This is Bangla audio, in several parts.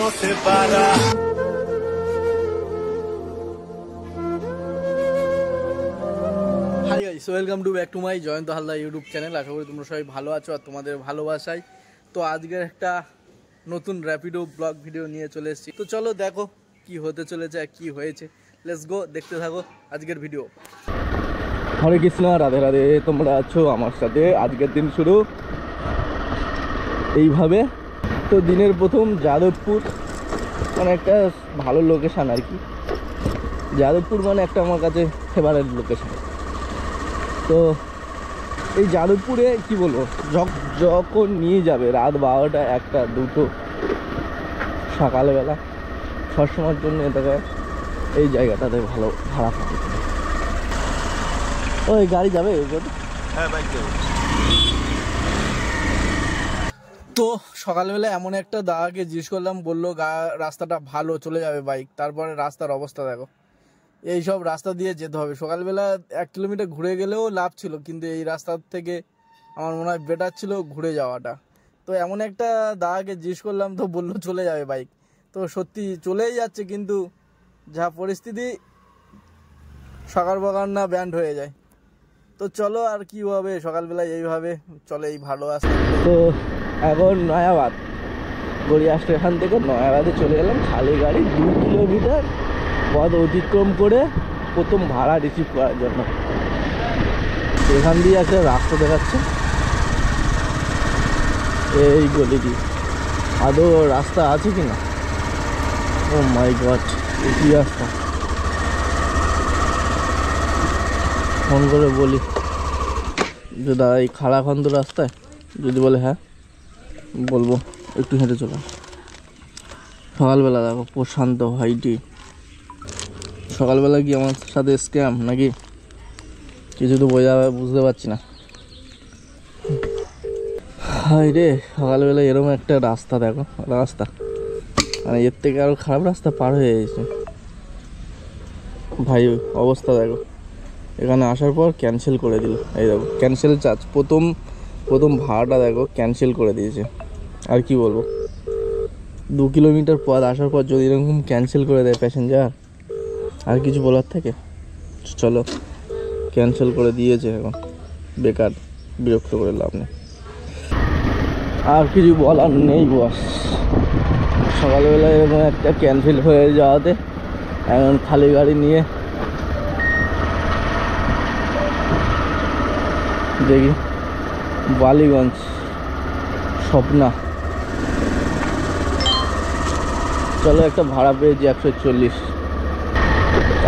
no se para. Hi guys, welcome to back to my Jayanta Haldar YouTube channel. আশা করি তোমরা সবাই ভালো আছো আর তোমাদের ভালোবাসায়। তো আজকের একটা নতুন র্যাপিডো ব্লগ ভিডিও নিয়ে চলে এসেছি। তো চলো দেখো কি হতে চলেছে আর কি হয়েছে। লেটস গো, দেখতে থাকো আজকের ভিডিও। হরে কৃষ্ণ, রাধে রাধে। তোমরা আছো আমার সাথে। আজকের দিন শুরু এইভাবে। তো দিনের প্রথম যাদবপুর মানে একটা ভালো লোকেশান আর কি। যাদবপুর মানে একটা আমার কাছে ফেভারিট লোকেশান। তো এই যাদবপুরে কি বলবো, যখন নিয়ে যাবে রাত 12টা 1টা 2টো সকালবেলা সবসময়ের জন্য এটা এই জায়গাটাতে ভালো ভাড়া পাবে। ওই গাড়ি যাবে? হ্যাঁ, বাইক যাবে। তো সকালবেলা এমন একটা দাদাকে জিজ্ঞেস করলাম, বললো রাস্তাটা ভালো, চলে যাবে বাইক। তারপরে রাস্তার অবস্থা দেখো, এই সব রাস্তা দিয়ে যেতে হবে। সকালবেলা 1 কিলোমিটার ঘুরে গেলেও লাভ ছিল, কিন্তু এই রাস্তার থেকে আমার মনে হয় বেটার ছিল ঘুরে যাওয়াটা। তো এমন একটা দাদাকে জিজ্ঞেস করলাম, তো বললো চলে যাবে বাইক। তো সত্যি চলেই যাচ্ছে, কিন্তু যা পরিস্থিতি সকাল বাগান না ব্যান্ড হয়ে যায়। তো চলো আর কি হবে, সকালবেলা এইভাবে চলে এই ভালো আসে। তো এখন নয়াবাদ গড়িয়া স্টেশন থেকে নয়াবাদে চলে গেলাম খালি গাড়ি 2 কিলোমিটার পথ অতিক্রম করে প্রথম ভাড়া রিসিভ করার জন্য। এখান দিয়ে একটা রাস্তা দেখাচ্ছে, এই গলি দিয়ে। আদৌ রাস্তা আছে কি না? ও মাই গড, কি রাস্তা! ফোন করে বলি যে দাদা এই খাড়াখন্দ রাস্তায়, যদি বলে হ্যাঁ, বলবো একটু হেঁটে চলো। সকালবেলা দেখো প্রশান্ত ভাইটি, সকালবেলা কি আমার সাথে স্ক্যাম নাকি কিছু তো বুঝতে পারছি না। হাই রে, সকালবেলা এরকম একটা রাস্তা দেখো, রাস্তা মানে এর থেকে আরও খারাপ রাস্তা পার হয়ে গেছে ভাই। অবস্থা দেখো, এখানে আসার পর ক্যান্সেল করে দিল। এই দেখো ক্যান্সেল চার্জ, প্রথম ভাড়াটা দেখো ক্যান্সেল করে দিয়েছে। আর কি বলবো, 2 কিলোমিটার পথ আসার পর যদি এরকম ক্যান্সেল করে দেয় প্যাসেঞ্জার, আর কিছু বলার থেকে? চলো, ক্যান্সেল করে দিয়েছে, এখন বেকার বিরক্ত করে লাভ নেই, আর কিছু বলার নেই বস। সকালবেলা এরকম একটা ক্যান্সেল হয়ে যাওয়াতে এখন খালি গাড়ি নিয়ে দেখি বালিগঞ্জ স্বপ্না। চলো, একটা ভাড়া পেয়েছি 140।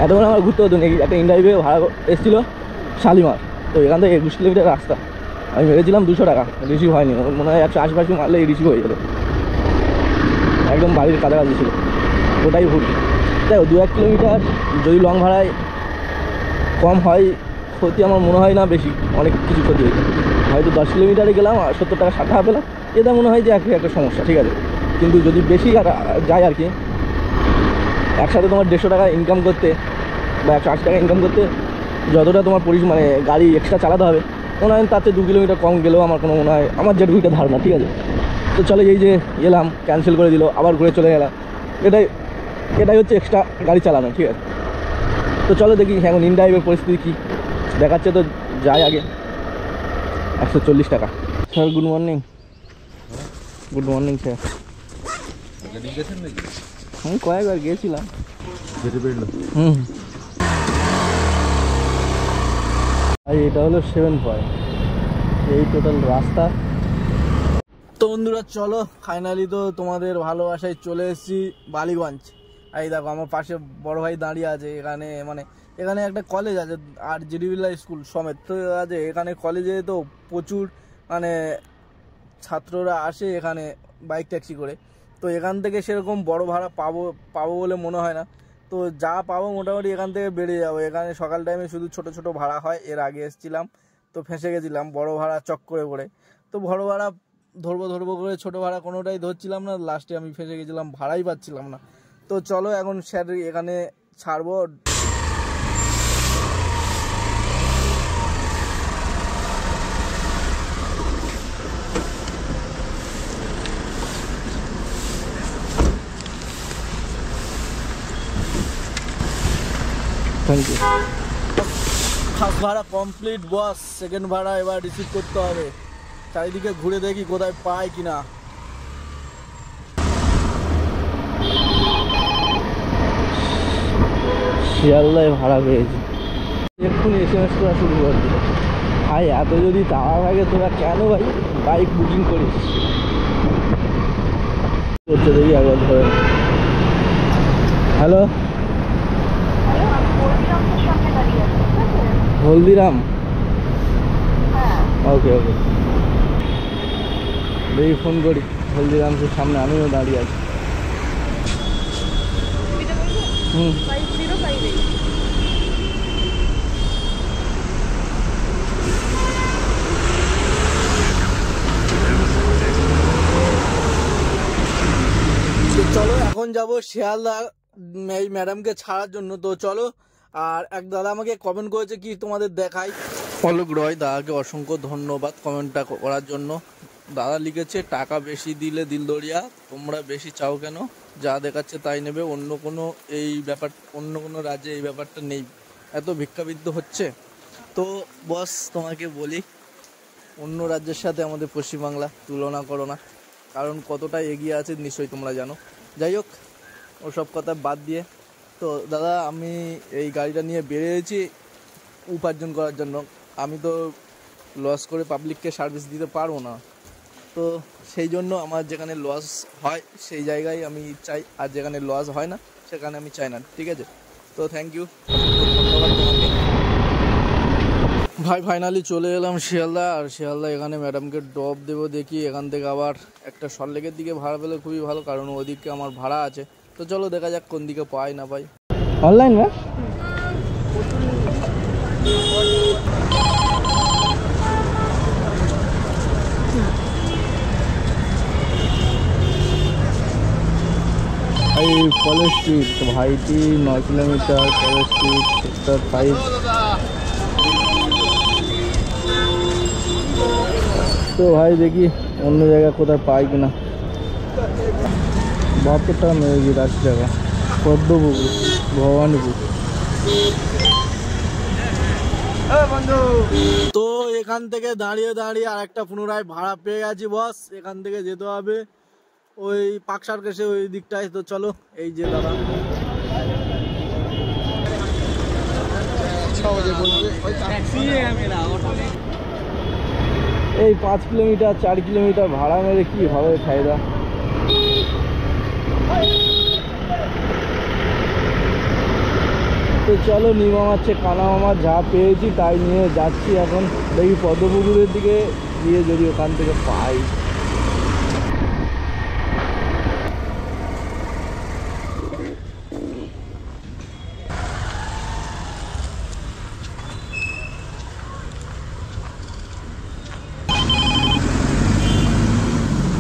এতক্ষণ আমার ঘুরতে হতো নাকি, একটা ইন্টারভিউ ভাড়া এসেছিলো শালিমার। তো এখান থেকে 21 কিলোমিটার রাস্তা, আমি ভেবেছিলাম 200 টাকা, রিসিভ হয়নি। মনে হয় 180 মারলে রিসিভ হয়ে যেত, একদম বাড়ির কাছাকাছি ছিল। ওটাই ভুল। দেখো 2-1 কিলোমিটার যদি লং ভাড়ায় কম হয়, ক্ষতি আমার মনে হয় না বেশি, অনেক কিছু ক্ষতি হয়েছে। হয়তো 10 কিলোমিটারে গেলাম আর 70 টাকা 60 টাকা পেলাম, এটা মনে হয় যে একটা সমস্যা, ঠিক আছে। কিন্তু যদি বেশি যায় আর কি, একসাথে তোমার 150 টাকা ইনকাম করতে বা 180 টাকা ইনকাম করতে যতটা তোমার মানে গাড়ি এক্সট্রা চালাতে হবে, মনে হয় তাতে 2 কিলোমিটার কম গেলেও আমার কোনো মনে হয়, আমার যেটুকুটা ধারণা, ঠিক আছে। তো চলো, এই যে এলাম ক্যান্সেল করে দিল, আবার ঘুরে চলে গেলাম, এটাই হচ্ছে এক্সট্রা গাড়ি চালানো, ঠিক আছে। তো চলো দেখি এখন ইনড্রাইভের পরিস্থিতি কী দেখাচ্ছে। তো যাই আগে। 140 টাকা। Sir good morning. Good morning sir. আমি কয়েকবার গিয়েছিলাম। আর এটা হলো 7 পয়েন্ট, এই টোটাল রাস্তা। তো বন্ধুরা চলো, ফাইনালি তো তোমাদের ভালোবাসায় চলে এসেছি বালিগঞ্জ। এই দেখো আমার পাশে বড় ভাই দাঁড়িয়ে আছে। এখানে একটা কলেজ আছে আর জিডি বিড়লা স্কুল সমেত তো আছে। এখানে কলেজে তো প্রচুর ছাত্ররা আসে এখানে বাইক ট্যাক্সি করে। তো এখান থেকে সেরকম বড় ভাড়া পাবো বলে মনে হয় না। তো যা পাবো মোটামুটি এখান থেকে বেরিয়ে যাবো। এখানে সকাল টাইমে শুধু ছোট ছোট ভাড়া হয়। এর আগে এসেছিলাম তো ফেঁসে গেছিলাম বড় ভাড়া চক করে পড়ে। তো বড় ভাড়া ধরবো করে ছোট ভাড়া কোনোটাই ধরছিলাম না। লাস্টে আমি ফেঁসে গেছিলাম, ভাড়াই পাচ্ছিলাম না। তো চলো এখন স্যার এখানে ছাড়বো। Thank you. ফার্স্ট ভাড়া কমপ্লিট বস, সেকেন্ড ভাড়া এবার রিসিভ করতে হবে। চারিদিকে ঘুরে দেখি কোথায় পাই কিনা। শিয়ালদায় ভাড়া পেয়েছি, এক্ষুনি SMS করা শুরু করে দিল। ভাই এত যদি তাড়া থাকে তোরা কেন ভাই বাইক বুকিং করিস? করছে দেখি একবার ধরে। হ্যালো, হলদিরাম। ওকে ওকে, দেখি ফোন করি। হলদিরামসের সামনে আমিও দাঁড়িয়ে আছি। চলো এখন যাবো শিয়ালদা এই ম্যাডামকে ছাড়ার জন্য। তো চলো। আর এক দাদা আমাকে কমেন্ট করেছে কি তোমাদের দেখাই। অলোক রয় দাদাকে অসংখ্য ধন্যবাদ কমেন্টটা করার জন্য। দাদা লিখেছে টাকা বেশি দিলে দিলদরিয়া, তোমরা বেশি চাও কেন? যা দেখাচ্ছে তাই নেবে, অন্য কোনো রাজ্যে এই ব্যাপারটা নেই, এত ভিক্ষাবৃত্ত হচ্ছে। তো বস তোমাকে বলি, অন্য রাজ্যের সাথে আমাদের পশ্চিমবাংলা তুলনা করো না, কারণ কতটা এগিয়ে আছে নিশ্চয়ই তোমরা জানো। যাই হোক, ওসব কথা বাদ দিয়ে, তো দাদা আমি এই গাড়িটা নিয়ে বেরিয়েছি উপার্জন করার জন্য। আমি তো লস করে পাবলিককে সার্ভিস দিতে পারবো না, তো সেই জন্য আমার যেখানে লস হয় সেই জায়গায় আমি চাই, আর যেখানে লস হয় না সেখানে আমি চাই না। ঠিক আছে, তো থ্যাংক ইউ, ধন্যবাদ তোমাকে ভাই। ফাইনালি চলে এলাম শিয়ালদা। আর শিয়ালদা এখানে ম্যাডামকে ড্রপ দেবো। দেখি এখান থেকে আবার একটা সল্টলেকের দিকে ভাড়া পেলে খুবই ভালো, কারণ ওদিকে আমার ভাড়া আছে। তো চলো দেখা যাক কোন দিকে পাই না পাই। অনলাইন ম্যাম, ভাই কলেজ স্ট্রিট ভাইটি 9 কিলোমিটার, কলেজ স্ট্রিট সেক্টর 5। তো ভাই দেখি অন্য জায়গায় কোথায় পাই কিনা। 72 টাকা মেরেছি, 80 টাকা। পদ্মপুকুর, ভবানীপুর। তো এখান থেকে দাঁড়িয়ে দাঁড়িয়ে আর একটা পুনরায় ভাড়া পেয়ে গেছি বস। এখান থেকে যেতে হবে ওই পার্ক সার্কাসে ওই দিকটায়। তো চলো, এই যে দাদা এই 5 কিলোমিটার 4 কিলোমিটার ভাড়া মেরে কি হবে ফায়দা। তো চলো, নিমা মারছে কানা মামা, যা পেয়েছি তাই নিয়ে যাচ্ছি এখন। দেখি পদ্মপুকুরের দিকে গিয়ে যদি ওখান থেকে পাই।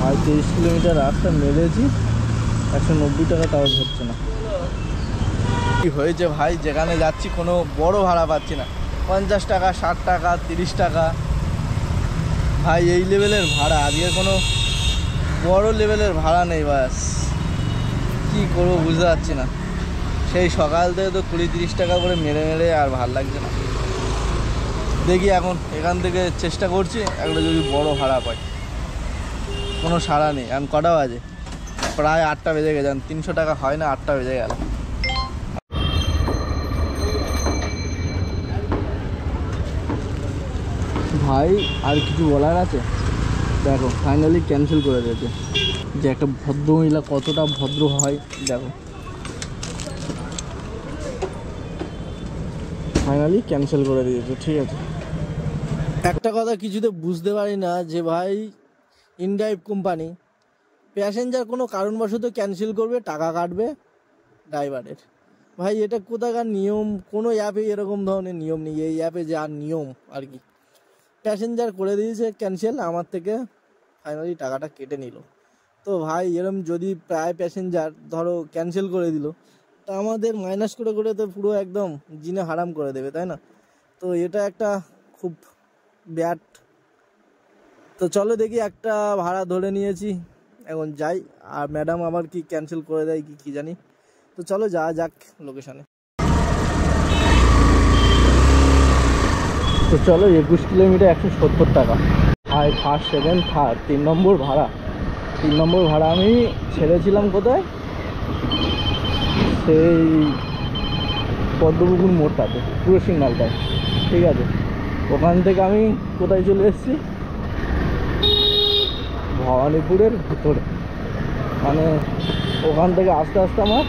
আর 23 কিলোমিটার রাস্তা মেরেছি, 190 টাকা তাও ধরছে না। কি হয়েছে ভাই, যেখানে যাচ্ছি কোনো বড় ভাড়া পাচ্ছি না। 50 টাকা, 60 টাকা, 30 টাকা। ভাই এই লেভেলের ভাড়া, আজকে কোনো বড় লেভেলের ভাড়া নেই। বাস কী করবো বুঝতে পারছি না। সেই সকাল থেকে তো 20-30 টাকা করে মেরে মেরে আর ভাল লাগছে না। দেখি এখন এখান থেকে চেষ্টা করছি একটা যদি বড় ভাড়া পাই। কোনো সাড়া নেই। এখন কটা বাজে? প্রায় 8টা বেজে গেছে। 300 টাকা হয় না, 8টা বেজে গেল। ভাই আর কিছু বলার আছে? দেখো ফাইনালি ক্যান্সেল করে দিয়েছে। যে একটা ভদ্র মহিলা কতটা ভদ্র হয় দেখো। ফাইনালি ক্যান্সেল করে দিয়েছে। ঠিক আছে, একটা কথা কিছুতে বুঝতে পারি না যে ভাই ইনড্রাইভ কোম্পানি প্যাসেঞ্জার কোনো কারণবশত ক্যান্সেল করবে, টাকা কাটবে ড্রাইভারের। ভাই এটা কোথাকার নিয়ম? কোনো অ্যাপে এরকম ধরনের নিয়ম নেই। এই অ্যাপে যে আর নিয়ম আর কি। প্যাসেঞ্জার করে দিয়েছে ক্যান্সেল, আমার থেকে ফাইনালি টাকাটা কেটে নিল। তো ভাই এরম যদি প্রায় প্যাসেঞ্জার ধরো ক্যান্সেল করে দিল, তা আমাদের মাইনাস করে করে তো পুরো একদম জিনে হারাম করে দেবে, তাই না? তো এটা একটা খুব ব্যাড। তো চলো দেখি, একটা ভাড়া ধরে নিয়েছি, এখন যাই। আর ম্যাডাম আবার কি ক্যান্সেল করে দেয় কি জানি। তো চলো যাওয়া যাক লোকেশানে। তো চলো 21 কিলোমিটার 170 টাকা। আর ফার্স্ট সেকেন্ড থার্ড 3 নম্বর ভাড়া। 3 নম্বর ভাড়া আমি ছেড়েছিলাম কোথায়, সেই পদ্মপুকুর মোড়টাতে, পুরো সিগনালটায়, ঠিক আছে। ওখান থেকে আমি কোথায় চলে এসেছি, ভবানীপুরের ভিতরে, মানে ওখান থেকে আস্তে আস্তে আমার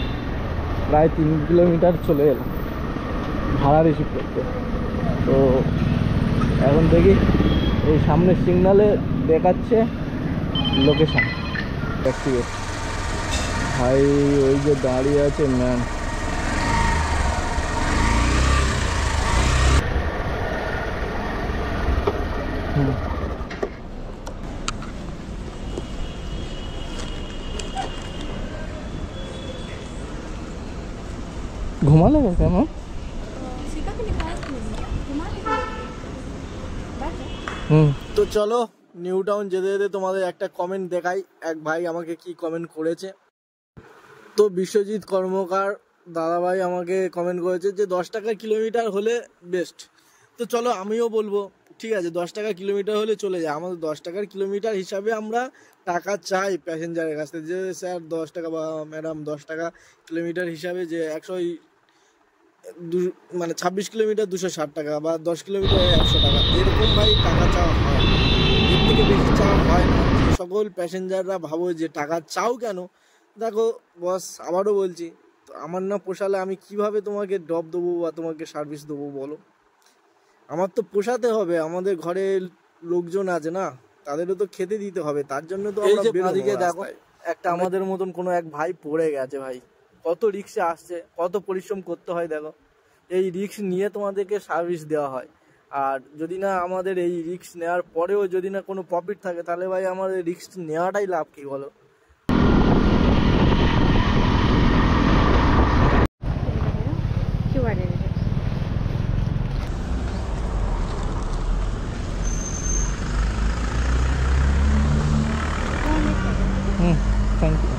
প্রায় 3 কিলোমিটার চলে এলাম ভাড়া রিসিভ করতে। তো এখন দেখি এই সামনের সিগনালে দেখাচ্ছে লোকেশান অ্যাক্টিভেট। ভাই ওই যে দাঁড়িয়ে আছে ম্যান, घुमा लेगा क्या मैम? তো চলো নিউ টাউন যেতে যেতে তোমাদের একটা কমেন্ট দেখাই। এক ভাই আমাকে কি কমেন্ট করেছে। তো বিশ্বজিৎ কর্মকার দাদা ভাই আমাকে কমেন্ট করেছে যে 10 টাকা কিলোমিটার হলে বেস্ট। তো চলো আমিও বলবো ঠিক আছে, 10 টাকা কিলোমিটার হলে চলে যায়। আমাদের 10 টাকার কিলোমিটার হিসাবে আমরা টাকা চাই প্যাসেঞ্জারের কাছ থেকে, যে স্যার 10 টাকা বা ম্যাডাম 10 টাকা কিলোমিটার হিসাবে যে 100 মানে 26 কিলোমিটার 260 টাকা বা 10 কিলোমিটার 100 টাকা, এরকম ভাই টাকা চাওয়া হয়। এর থেকে বেশি চাওয়া হয় না। যে সকল প্যাসেঞ্জাররা ভাবো যে টাকা চাও কেন, দেখো বস আবারও বলছি, তো আমার না পোষালে আমি কিভাবে তোমাকে ড্রপ দেবো বা তোমাকে সার্ভিস দেবো বলো? আমার তো পোষাতে হবে, আমাদের ঘরে লোকজন আছে না, তাদেরও তো খেতে দিতে হবে, তার জন্য তো আমরা বেরিয়ে দেখো একটা আমাদের মতন কোনো এক ভাই পড়ে গেছে। ভাই কত রিক্সে আসছে, কত পরিশ্রম করতে হয় দেখো, এই রিক্স নিয়ে তোমাদেরকে সার্ভিস দেওয়া হয়। আর যদি না আমাদের এই রিক্স নেওয়ার পরেও যদি না কোনো প্রফিট থাকে, তাহলে ভাই আমাদের রিক্স নেওয়াটাই লাভ কি বলো? থ্যাংক ইউ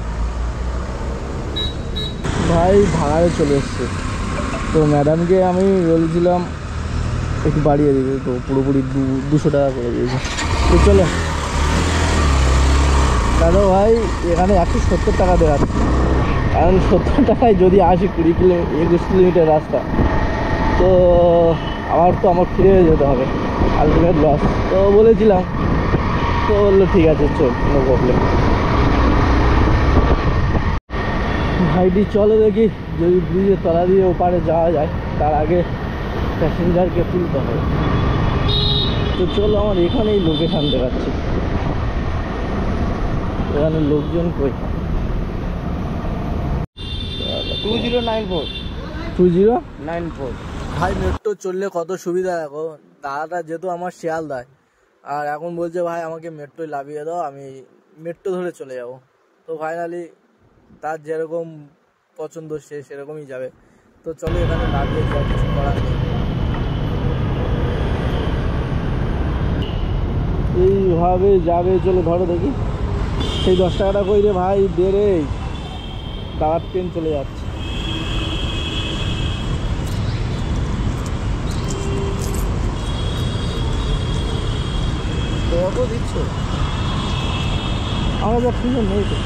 ভাই। ভাড়ায় চলে এসছে, তো ম্যাডামকে আমি বলছিলাম একটু বাড়িয়ে দিতে, তো পুরোপুরি 200 টাকা করে দিয়েছে। তো চলো দাদা ভাই, এখানে 170 টাকা দেখাচ্ছে, কারণ 70 টাকায় যদি আসি 21 কিলোমিটার রাস্তা, তো আমার ফিরে যেতে হবে, আলটিমেট লস। তো বলেছিলাম, তো বললো ঠিক আছে চল, নো প্রবলেম। ভাইটি চলো দেখি যদি ব্রিজের তলা দিয়ে ওপারে যাওয়া যায়, তার আগে প্যাসেঞ্জারকে তুলতে হবে। তো চলো আমার এখানেই লোকেশান দেখাচ্ছে, এখানে লোকজন কই? 2094 ভাই। মেট্রো চললে কত সুবিধা দেখো। দাদাটা যেহেতু আমার শিয়ালদায়, আর এখন বলছে ভাই আমাকে মেট্রোয় লাভিয়ে দাও, আমি মেট্রো ধরে চলে যাব। তো ফাইনালি তার যেরকম পছন্দ সে সেরকমই যাবে। তো চলো এখানে লাভিয়ে যাও, কিছু করার নেই। এইভাবে যাবে, চলো ধরো দেখি সেই 10 টাকাটা কই রে ভাই, দে রে, দাদার ট্রেন চলে যাচ্ছে। কত দিচ্ছ? আমার যা সুন্দর নেই তো।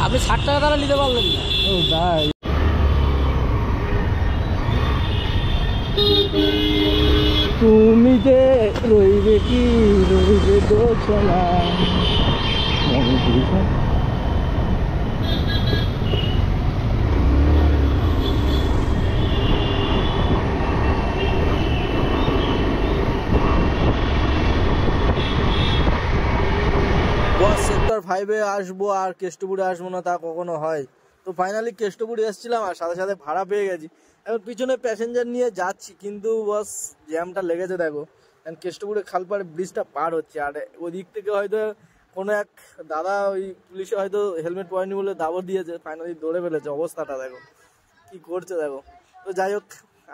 আপনি 60 টাকা তারা নিতে পারলেন না? ও তাই। তুমি যে রইবে কি রইবে দোছনা, সেক্টর 5-এ আসবো আর কেষ্টপুরে আসবো না তা কখনো হয়? তো ফাইনালি কেষ্টপুরে এসেছিলাম আর সাথে সাথে ভাড়া পেয়ে গেছি। এখন পিছনে প্যাসেঞ্জার নিয়ে যাচ্ছি, কিন্তু বস জ্যামটা লেগেছে দেখো, কারণ কেষ্টপুরে খালপাড়ে ব্রিজটা পার হচ্ছে, আর ওই দিক থেকে হয়তো কোনো এক দাদা ওই পুলিশে হয়তো হেলমেট পরেনি বলে দাবর দিয়েছে, ফাইনালি ধরে ফেলেছে। অবস্থাটা দেখো কি করছে দেখো। তো যাই হোক,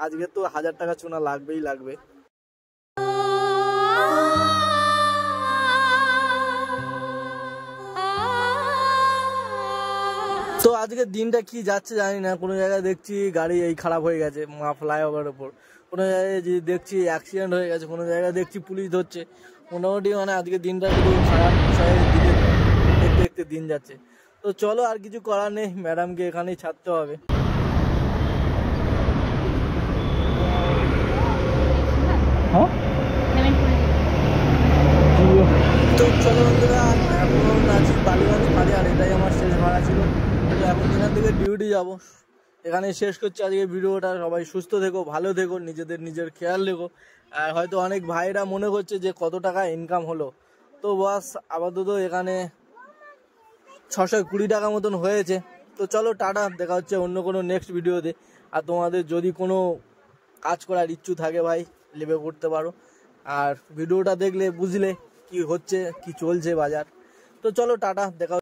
আজকে তো 1000 টাকা চুনা লাগবেই লাগবে। তো আজকে দিনটা কি যাচ্ছে জানি না, কোনো জায়গায় দেখছি গাড়ি এই খারাপ হয়ে গেছে ফ্লাইওভারের ওপর। কোনো জায়গায় যে দেখছি অ্যাক্সিডেন্ট হয়ে গেছে, কোনো জায়গায় দেখছি পুলিশ ধরছে। মোটামুটি মানে আজকে দিনটা শুধু খারাপ বিষয়ের দিকে দেখতে দেখতে দিন যাচ্ছে। তো চলো, আর কিছু করার নেই, ম্যাডামকে এখানেই ছাড়তে হবে। হ্যাঁ তো চলো বন্ধুরা, এখন আছি বালিগঞ্জ ফাঁড়ি, আর এটাই আমার শেষ ভাড়া ছিল। তো এখন এখান থেকে ডিউটি যাব, এখানে শেষ করছি আজকে ভিডিওটা। সবাই সুস্থ থেকো, ভালো থেকো, নিজের খেয়াল রেখো। আর হয়তো অনেক ভাইরা মনে করছে যে কত টাকা ইনকাম হলো, তো বাস আপাতত এখানে 620 টাকা মতন হয়েছে। তো চলো টাটা, দেখা হচ্ছে অন্য কোনো নেক্সট ভিডিওতে। আর তোমাদের যদি কোনো কাজ করার ইচ্ছু থাকে ভাই, লেবে করতে পারো। আর ভিডিওটা দেখলে বুঝলে কি হচ্ছে, কি চলছে বাজার। তো চলো টাটা, দেখা